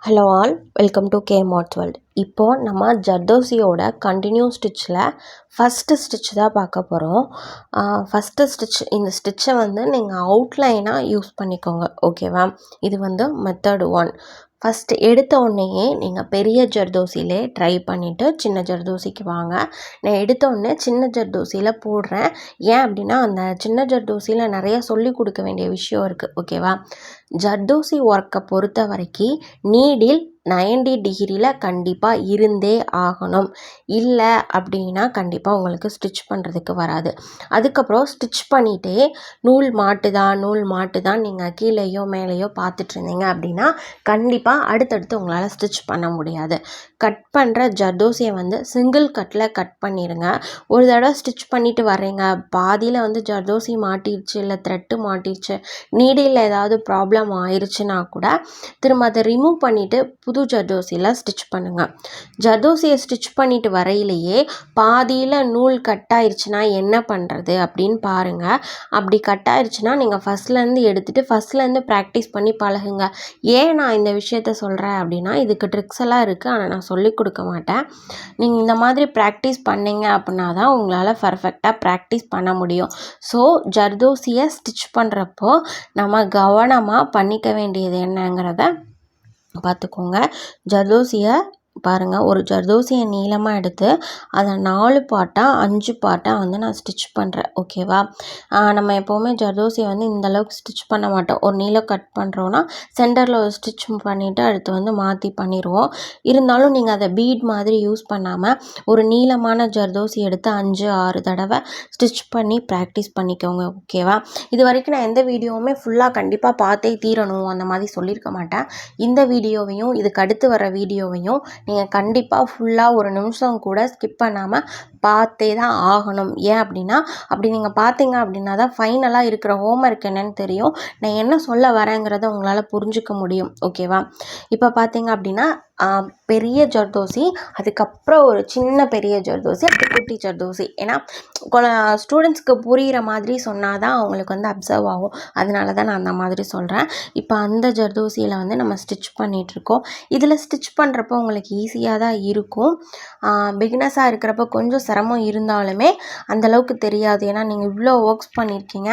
Hello all, welcome to K-Mods World. இப்போது நம்ம ஜர்தோசியோட continue ஸ்டிச்சில் first stitch தான் பார்க்க போகிறோம். ஃபஸ்ட்டு ஸ்டிச், இந்த ஸ்டிச்சை வந்து நீங்கள் அவுட்லைனாக யூஸ் பண்ணிக்கோங்க, ஓகேவா? இது வந்து மெத்தட் 1. ஃபஸ்ட்டு எடுத்த உடனேயே நீங்கள் பெரிய ஜர்தோசியிலே ட்ரை பண்ணிவிட்டு சின்ன ஜர்தோசிக்கு வாங்க. நான் எடுத்த உடனே சின்ன ஜர்தோசியில் போடுறேன். ஏன் அப்படின்னா அந்த சின்ன ஜர்தோசியில் நிறைய சொல்லி கொடுக்க வேண்டிய விஷயம் இருக்குது, ஓகேவா? ஜர்தோசி ஒர்க்கை பொறுத்த வரைக்கும் நீடில் 90 டிகிரியில் கண்டிப்பாக இருந்தே ஆகணும். இல்லை அப்படின்னா கண்டிப்பாக உங்களுக்கு ஸ்டிச் பண்ணுறதுக்கு வராது. அதுக்கப்புறம் ஸ்டிச் பண்ணிகிட்டே நூல் மாட்டுதான் நீங்கள் கீழேயோ மேலேயோ பார்த்துட்ருந்தீங்க அப்படின்னா கண்டிப்பாக அடுத்தடுத்து உங்களால் ஸ்டிச் பண்ண முடியாது. கட் பண்ணுற ஜர்தோசியை வந்து சிங்கிள் கட்டில் கட் பண்ணிடுங்க. ஒரு தடவை ஸ்டிச் பண்ணிவிட்டு வர்றீங்க, பாதியில் வந்து ஜர்தோசி மாட்டிடுச்சு, இல்லை த்ரெட்டு மாட்டிடுச்சு, நீடில் ஏதாவது ப்ராப்ளம் ஆயிடுச்சுன்னா கூட திரும்ப அதை ரிமூவ் பண்ணிவிட்டு புது ஜர்தோசியில் ஸ்டிச் பண்ணுங்கள். ஜர்தோசியை ஸ்டிச் பண்ணிட்டு வரையிலேயே பாதியில் நூல் கட் ஆயிடுச்சுன்னா என்ன பண்ணுறது அப்படின்னு பாருங்கள். அப்படி கட் ஆயிடுச்சுன்னா நீங்கள் ஃபஸ்ட்லேருந்து எடுத்துகிட்டு ஃபஸ்ட்லேருந்து ப்ராக்டிஸ் பண்ணி பழகுங்க. ஏன் நான் இந்த விஷயத்த சொல்கிறேன் அப்படின்னா இதுக்கு ட்ரிக்ஸ் எல்லாம் இருக்குது, ஆனால் நான் சொல்லிக் கொடுக்க மாட்டேன். நீங்கள் இந்த மாதிரி ப்ராக்டிஸ் பண்ணிங்க அப்படின்னா தான் உங்களால் பர்ஃபெக்டாக ப்ராக்டிஸ் பண்ண முடியும். ஸோ ஜர்தோசியை ஸ்டிச் பண்ணுறப்போ நம்ம கவனமாக பண்ணிக்க வேண்டியது என்னங்கிறத பார்த்துக்கோங்க. ஜர்தோசியை பாருங்கள், ஒரு ஜர்தோசியை நீளமாக எடுத்து அதை 4 பார்ட்டாக 5 பார்ட்டாக வந்து நான் ஸ்டிச் பண்ணுறேன், ஓகேவா? நம்ம எப்போவுமே ஜர்தோசியை வந்து இந்தளவுக்கு ஸ்டிச் பண்ண மாட்டோம். ஒரு நீளம் கட் பண்ணுறோன்னா சென்டரில் ஒரு ஸ்டிச் பண்ணிவிட்டு அடுத்து வந்து மாற்றி பண்ணிடுவோம். இருந்தாலும் நீங்கள் அதை பீட் மாதிரி யூஸ் பண்ணாமல் ஒரு நீளமான ஜர்தோசி எடுத்து 5-6 தடவை ஸ்டிச் பண்ணி ப்ராக்டிஸ் பண்ணிக்கோங்க, ஓகேவா? இது வரைக்கும் நான் எந்த வீடியோவுமே ஃபுல்லாக கண்டிப்பாக பார்த்தே தீரணும் அந்த மாதிரி சொல்லியிருக்க மாட்டேன். இந்த வீடியோவையும் இதுக்கு அடுத்து வர வீடியோவையும் நீங்கள் கண்டிப்பாக ஃபுல்லாக 1 நிமிஷம் கூட ஸ்கிப் பண்ணாமல் பார்த்தே தான் ஆகணும். ஏன் அப்படின்னா அப்படி நீங்கள் பார்த்தீங்க அப்படின்னா தான் ஃபைனலாக இருக்கிற ஹோம்ஒர்க் என்னன்னு தெரியும், நான் என்ன சொல்ல வரேங்கிறத உங்களால் புரிஞ்சுக்க முடியும், ஓகேவா? இப்போ பார்த்தீங்க அப்படின்னா பெரிய ஜர்தோசி, அதுக்கப்புறம் ஒரு சின்ன பெரிய ஜர்தோசி, அப்படி குட்டி ஜர்தோசி. ஏன்னா ஸ்டூடெண்ட்ஸ்க்கு புரிகிற மாதிரி சொன்னால் தான் அவங்களுக்கு வந்து அப்சர்வ் ஆகும். அதனால தான் நான் அந்த மாதிரி சொல்கிறேன். இப்போ அந்த ஜர்தோசியில் வந்து நம்ம ஸ்டிச் பண்ணிகிட்ருக்கோம். இதில் ஸ்டிச் பண்ணுறப்போ உங்களுக்கு ஈஸியாக தான் இருக்கும். பிகினஸாக இருக்கிறப்ப கொஞ்சம் சிரமம் இருந்தாலுமே அந்தளவுக்கு தெரியாது. ஏன்னா நீங்கள் இவ்வளோ ஒர்க்ஸ் பண்ணியிருக்கீங்க,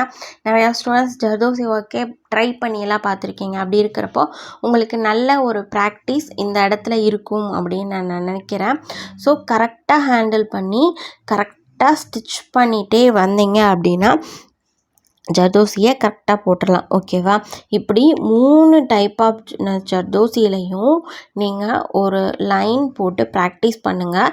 நிறையா ஸ்டூடெண்ட்ஸ் ஜர்தோசி ஒர்க்கே ட்ரை பண்ணியெல்லாம் பார்த்துருக்கீங்க. அப்படி இருக்கிறப்போ உங்களுக்கு நல்ல ஒரு ப்ராக்டிஸ் இந்த இடத்துல இருக்கும் அப்படின்னு நான் நினைக்கிறேன். ஸோ கரெக்டாக ஹேண்டில் பண்ணி கரெக்டாக ஸ்டிச் பண்ணிகிட்டே வந்தீங்க அப்படின்னா ஜர்தோசியை கரெக்டாக போட்டுடலாம், ஓகேவா? இப்படி 3 டைப் ஆஃப் ஜர்தோசியிலையும் நீங்கள் ஒரு லைன் போட்டு ப்ராக்டிஸ் பண்ணுங்கள்.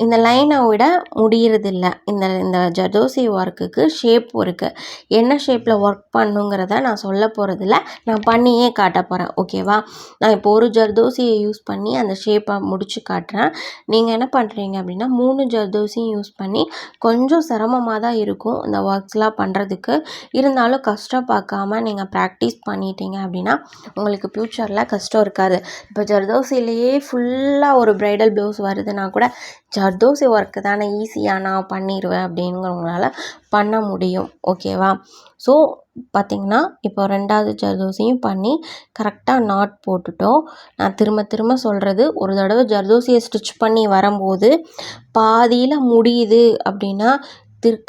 இந்த லைனை விட முடியறதில்ல. இந்த ஜர்தோசி ஒர்க்குக்கு ஷேப் இருக்குது. என்ன ஷேப்பில் ஒர்க் பண்ணுங்கிறத நான் சொல்ல போகிறதில்ல, நான் பண்ணியே காட்ட போகிறேன், ஓகேவா? நான் இப்போ ஒரு ஜர்தோசியை யூஸ் பண்ணி அந்த ஷேப்பை முடித்து காட்டுறேன். நீங்கள் என்ன பண்ணுறீங்க அப்படின்னா 3 ஜர்தோசியும் யூஸ் பண்ணி கொஞ்சம் சிரமமாக தான் இருக்கும் இந்த ஒர்க்ஸ்லாம் பண்ணுறதுக்கு. இருந்தாலும் கஷ்டம் பார்க்காம நீங்கள் ப்ராக்டிஸ் பண்ணிட்டீங்க அப்படின்னா உங்களுக்கு ஃப்யூச்சரில் கஷ்டம் இருக்காது. இப்போ ஜர்தோசிலேயே ஃபுல்லாக ஒரு ப்ரைடல் ப்ளவுஸ் வருதுன்னா கூட ஜர்தோசி ஒர்க்கு தானே, ஈஸியாக நான் பண்ணிடுவேன் அப்படிங்கிறவங்களால பண்ண முடியும், ஓகேவா? ஸோ பார்த்திங்கன்னா இப்போ 2வது ஜர்தோசியும் பண்ணி கரெக்டாக நாட் போட்டுட்டோம். நான் திரும்ப சொல்கிறது, ஒரு தடவை ஜர்தோசியை ஸ்டிச் பண்ணி வரும்போது பாதியில் முடியுது அப்படின்னா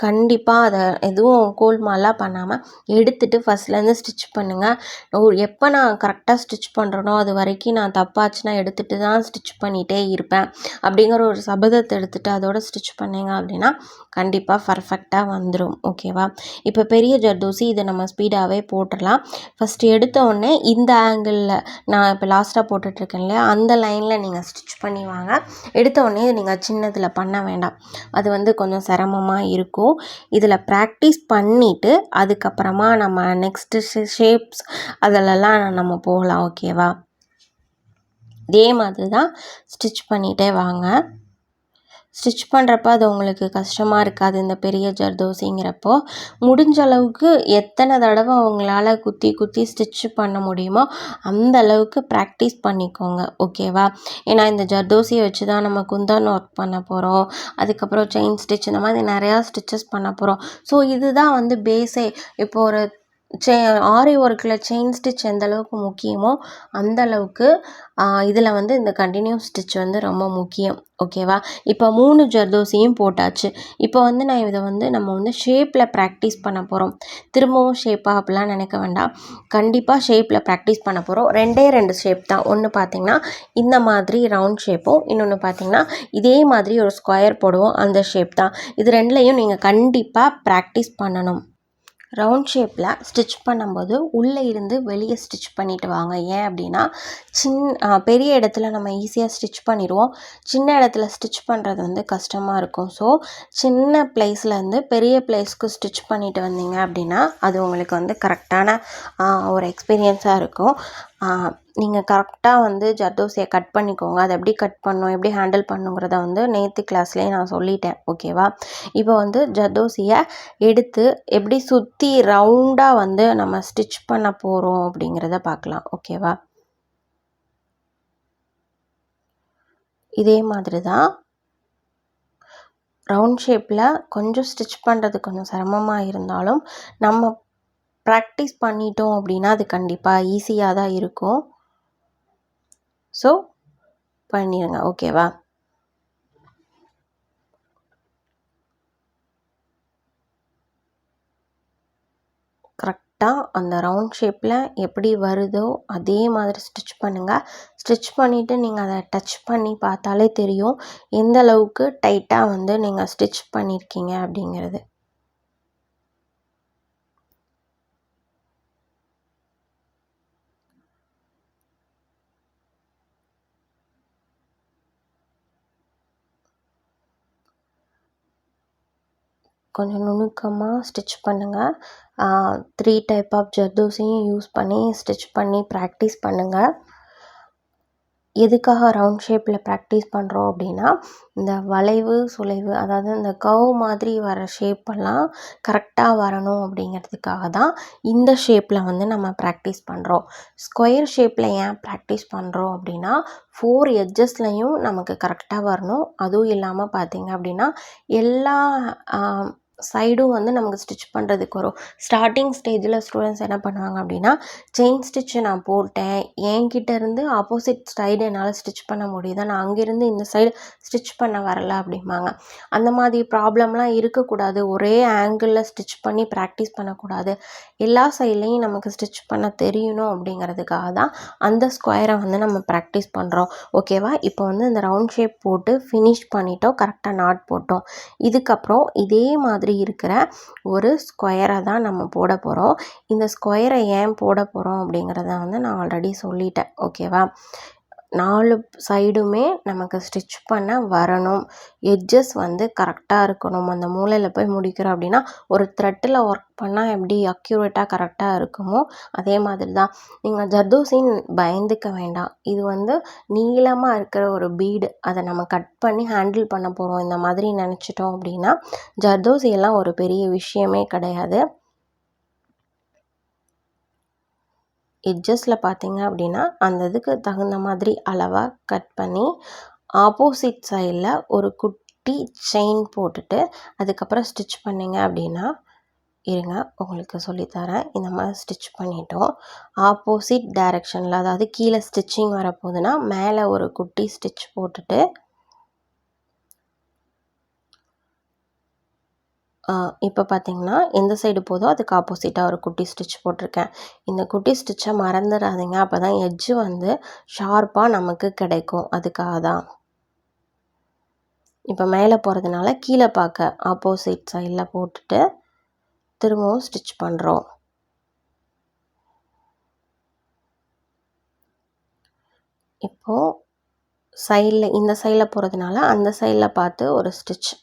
கண்டிப்பாக அதை எதுவும் கோல்மாலாம் பண்ணாமல் எடுத்துகிட்டு ஃபஸ்ட்லேருந்து ஸ்டிச் பண்ணுங்கள். எப்போ நான் கரெக்டாக ஸ்டிச் பண்ணுறனோ அது வரைக்கும் நான் தப்பாச்சுன்னா எடுத்துகிட்டு தான் ஸ்டிச் பண்ணிகிட்டே இருப்பேன் அப்படிங்கிற ஒரு சபதத்தை எடுத்துகிட்டு அதோட ஸ்டிச் பண்ணிங்க அப்படின்னா கண்டிப்பாக பர்ஃபெக்டாக வந்துடும், ஓகேவா? இப்போ பெரிய ஜர்தோசி இதை நம்ம ஸ்பீடாகவே போட்டுடலாம். ஃபஸ்ட்டு எடுத்த உடனே இந்த ஆங்கிளில் நான் இப்போ லாஸ்ட்டாக போட்டுட்ருக்கேன் இல்லையா, அந்த லைனில் நீங்கள் ஸ்டிச் பண்ணி வாங்க. எடுத்த உடனே நீங்கள் சின்னதில் பண்ண வேண்டாம், அது வந்து கொஞ்சம் சிரமமாக இருக்கும். இதில் ப்ராக்டிஸ் பண்ணிவிட்டு அதுக்கப்புறமா நம்ம நெக்ஸ்ட்டு ஷேப்ஸ் அதிலெல்லாம் நம்ம போகலாம், ஓகேவா? இதே மாதிரி தான் ஸ்டிச் பண்ணிகிட்டே வாங்க. ஸ்டிச் பண்ணுறப்ப அது உங்களுக்கு கஷ்டமாக இருக்காது. இந்த பெரிய ஜர்தோசிங்கிறப்போ முடிஞ்ச அளவுக்கு எத்தனை தடவை உங்களால் குத்தி ஸ்டிச் பண்ண முடியுமோ அந்த அளவுக்கு ப்ராக்டிஸ் பண்ணிக்கோங்க, ஓகேவா? ஏன்னா இந்த ஜர்தோசியை வச்சு தான் நம்ம குந்தன் ஒர்க் பண்ண போகிறோம், அதுக்கப்புறம் செயின் ஸ்டிச், இந்த மாதிரி நிறையா ஸ்டிச்சஸ் பண்ண போகிறோம். ஸோ இதுதான் வந்து பேஸே. இப்போ ஒரு ஆரி ஒர்க்கில் செயின் ஸ்டிச் எந்த அளவுக்கு முக்கியமோ அந்த அளவுக்கு இதில் வந்து இந்த கண்டினியூஸ் ஸ்டிச் வந்து ரொம்ப முக்கியம். ஓகேவா? இப்போ 3 ஜர்தோசியும் போட்டாச்சு. இப்போ வந்து நான் இதை வந்து நம்ம வந்து ஷேப்பில் ப்ராக்டிஸ் பண்ண போகிறோம். திரும்பவும் ஷேப்பாக அப்படிலாம் நினைக்க வேண்டாம். கண்டிப்பாக ஷேப்பில் ப்ராக்டிஸ் பண்ண போகிறோம். 2 ஷேப் தான். ஒன்று பார்த்திங்கன்னா இந்த மாதிரி ரவுண்ட் ஷேப்பும், இன்னொன்று பார்த்திங்கன்னா இதே மாதிரி ஒரு ஸ்கொயர் போடுவோம், அந்த ஷேப் தான். இது ரெண்டுலேயும் நீங்கள் கண்டிப்பாக ப்ராக்டிஸ் பண்ணணும். ரவுண்ட் ஷேப்பில் ஸ்டிச் பண்ணும்போது உள்ளே இருந்து வெளியே ஸ்டிச் பண்ணிவிட்டு வாங்க. ஏன் அப்படின்னா பெரிய இடத்துல நம்ம ஈஸியாக ஸ்டிச் பண்ணிடுவோம். சின்ன இடத்துல ஸ்டிச் பண்ணுறது வந்து கஷ்டமாக இருக்கும். ஸோ சின்ன பிளேஸ்லேருந்து பெரிய பிளேஸ்க்கு ஸ்டிச் பண்ணிட்டு வந்தீங்க அப்படின்னா அது உங்களுக்கு வந்து கரெக்டான ஒரு எக்ஸ்பீரியன்ஸாக இருக்கும். நீங்கள் கரெக்டாக வந்து ஜர்தோசியை கட் பண்ணிக்கோங்க. அதை எப்படி கட் பண்ணணும், எப்படி ஹேண்டில் பண்ணுங்கிறத வந்து நேற்று கிளாஸ்லேயே நான் சொல்லிட்டேன். ஓகேவா? இப்போ வந்து ஜர்தோசியை எடுத்து எப்படி சுற்றி ரவுண்டாக வந்து நம்ம ஸ்டிச் பண்ண போகிறோம் அப்படிங்கிறத பார்க்கலாம். ஓகேவா? இதே மாதிரி தான் ரவுண்ட் ஷேப்பில் கொஞ்சம் ஸ்டிச் பண்ணுறது கொஞ்சம் சிரமமாக இருந்தாலும் நம்ம ப்ராக்டிஸ் பண்ணிட்டோம் அப்படின்னா அது கண்டிப்பாக ஈஸியாக தான் இருக்கும். ஸோ பண்ணிடுங்க. ஓகேவா? கரெக்டாக அந்த ரவுண்ட் ஷேப்பில் எப்படி வருதோ அதே மாதிரி ஸ்டிச் பண்ணுங்கள். ஸ்டிச் பண்ணிவிட்டு நீங்கள் அதை டச் பண்ணி பார்த்தாலே தெரியும் எந்த அளவுக்கு டைட்டாக வந்து நீங்கள் ஸ்டிச் பண்ணியிருக்கீங்க அப்படிங்கிறது. கொஞ்சம் நுணுக்கமாக ஸ்டிச் பண்ணுங்கள். 3 டைப் ஆஃப் ஜர்தோசியும் யூஸ் பண்ணி ஸ்டிச் பண்ணி ப்ராக்டிஸ் பண்ணுங்கள். எதுக்காக ரவுண்ட் ஷேப்பில் ப்ராக்டிஸ் பண்ணுறோம் அப்படின்னா இந்த வளைவு சுளைவு, அதாவது இந்த கர்வ் மாதிரி வர ஷேப்பெல்லாம் கரெக்டாக வரணும் அப்படிங்கிறதுக்காக தான் இந்த ஷேப்பில் வந்து நம்ம ப்ராக்டிஸ் பண்ணுறோம். ஸ்கொயர் ஷேப்பில் ஏன் ப்ராக்டிஸ் பண்ணுறோம் அப்படின்னா 4 எட்ஜஸ்லையும் நமக்கு கரெக்டாக வரணும். அதுவும் இல்லாமல் பார்த்திங்க அப்படின்னா எல்லா சைடும் வந்து நமக்கு ஸ்டிச் பண்ணுறதுக்கு வரும். ஸ்டார்டிங் ஸ்டேஜில் ஸ்டூடெண்ட்ஸ் என்ன பண்ணுவாங்க அப்படின்னா செயின் ஸ்டிச்சு நான் போட்டேன், என்கிட்ட இருந்து ஆப்போசிட் சைடு என்னால் ஸ்டிச் பண்ண முடியுது, நான் அங்கேருந்து இந்த சைடு ஸ்டிச் பண்ண வரல அப்படிம்பாங்க. அந்த மாதிரி ப்ராப்ளம்லாம் இருக்கக்கூடாது. ஒரே ஆங்கிளில் ஸ்டிச் பண்ணி ப்ராக்டிஸ் பண்ணக்கூடாது. எல்லா சைட்லேயும் நமக்கு ஸ்டிச் பண்ண தெரியணும் அப்படிங்கிறதுக்காக தான் அந்த ஸ்கொயரை வந்து நம்ம ப்ராக்டிஸ் பண்ணுறோம். ஓகேவா? இப்போ வந்து இந்த ரவுண்ட் ஷேப் போட்டு ஃபினிஷ் பண்ணிட்டோம், கரெக்டாக நாட் போட்டோம். இதுக்கப்புறம் இதே மாதிரி இருக்கிற ஒரு ஸ்கொயரை தான் நம்ம போட போகிறோம். இந்த ஸ்கொயரை ஏன் போட போகிறோம் அப்படிங்கிறத வந்து நான் ஆல்ரெடி சொல்லிட்டேன். ஓகேவா? 4 சைடுமே நமக்கு ஸ்டிச் பண்ண வரணும். எட்ஜஸ் வந்து கரெக்டாக இருக்கணும். அந்த மூலையில் போய் முடிக்கிறோம் அப்படின்னா ஒரு த்ரெட்டில் ஒர்க் பண்ணால் எப்படி அக்யூரேட்டாக கரெக்டாக இருக்குமோ அதே மாதிரி தான். நீங்கள் ஜர்தோசின்னு பயந்துக்க வேண்டாம். இது வந்து நீளமாக இருக்கிற ஒரு பீடு, அதை நம்ம கட் பண்ணி ஹேண்டில் பண்ண போகிறோம் இந்த மாதிரி நினச்சிட்டோம் அப்படின்னா ஜர்தோசியெல்லாம் ஒரு பெரிய விஷயமே கிடையாது. எட்ஜஸில் பார்த்தீங்க அப்படின்னா அந்த இதுக்கு தகுந்த மாதிரி அளவாக கட் பண்ணி ஆப்போசிட் சைடில் ஒரு குட்டி செயின் போட்டுட்டு அதுக்கப்புறம் ஸ்டிச் பண்ணிங்க அப்படின்னா, இருங்க உங்களுக்கு சொல்லித்தரேன். இந்த மாதிரி ஸ்டிச் பண்ணிட்டோம். ஆப்போசிட் டைரெக்ஷனில், அதாவது கீழே ஸ்டிச்சிங் வரப்போகுதுன்னா மேலே ஒரு குட்டி ஸ்டிச் போட்டுட்டு இப்போ பார்த்தீங்கன்னா எந்த சைடு போதோ அதுக்கு ஆப்போசிட்டாக ஒரு குட்டி ஸ்டிச் போட்டிருக்கேன். இந்த குட்டி ஸ்டிச்சை மறந்துடாதீங்க. அப்போ தான் எட்ஜு வந்து ஷார்ப்பாக நமக்கு கிடைக்கும். அதுக்காக தான். இப்போ மேலே போகிறதுனால கீழே பார்க்க ஆப்போசிட் சைடில் போட்டுட்டு திரும்பவும் ஸ்டிச் பண்ணுறோம். இப்போது சைடில் இந்த சைடில் போகிறதுனால அந்த சைடில் பார்த்து ஒரு ஸ்டிச்.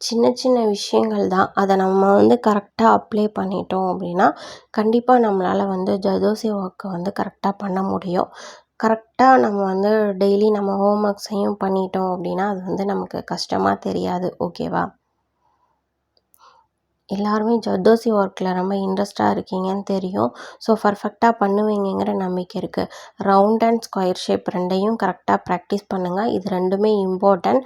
சின்ன சின்ன விஷயங்கள் தான். அதை நம்ம வந்து கரெக்டாக அப்ளை பண்ணிட்டோம் அப்படின்னா கண்டிப்பாக நம்மளால் வந்து ஜர்தோசி ஒர்க்கை வந்து கரெக்டாக பண்ண முடியும். கரெக்டாக நம்ம வந்து டெய்லி நம்ம ஹோம் ஒர்க்ஸையும் பண்ணிட்டோம் அப்படின்னா அது வந்து நமக்கு கஷ்டமாக தெரியாது. ஓகேவா? எல்லாருமே ஜர்தோசி ஒர்க்கில் ரொம்ப இன்ட்ரெஸ்டாக இருக்கீங்கன்னு தெரியும். ஸோ பர்ஃபெக்டாக பண்ணுவீங்கிற நம்பிக்கை இருக்குது. ரவுண்ட் அண்ட் ஸ்கொயர் ஷேப் ரெண்டையும் கரெக்டாக ப்ராக்டிஸ் பண்ணுங்கள். இது ரெண்டுமே இம்பார்ட்டன்ட்.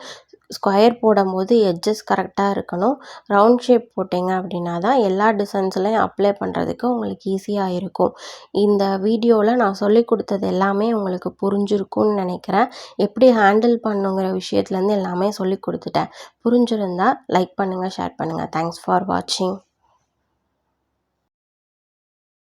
ஸ்கொயர் போடும்போது எட்ஜஸ் கரெக்டாக இருக்கணும். ரவுண்ட் ஷேப் போட்டிங்க அப்படின்னா தான் எல்லா டிசைன்ஸ்லையும் அப்ளை பண்ணுறதுக்கு உங்களுக்கு ஈஸியாக இருக்கும். இந்த வீடியோவில் நான் சொல்லி கொடுத்தது எல்லாமே உங்களுக்கு புரிஞ்சிருக்கும்னு நினைக்கிறேன். எப்படி ஹேண்டில் பண்ணுங்கிற விஷயத்துலேருந்து எல்லாமே சொல்லி கொடுத்துட்டேன். புரிஞ்சிருந்தா லைக் பண்ணுங்கள், ஷேர் பண்ணுங்கள். தேங்க்ஸ் ஃபார் வாட்சிங்.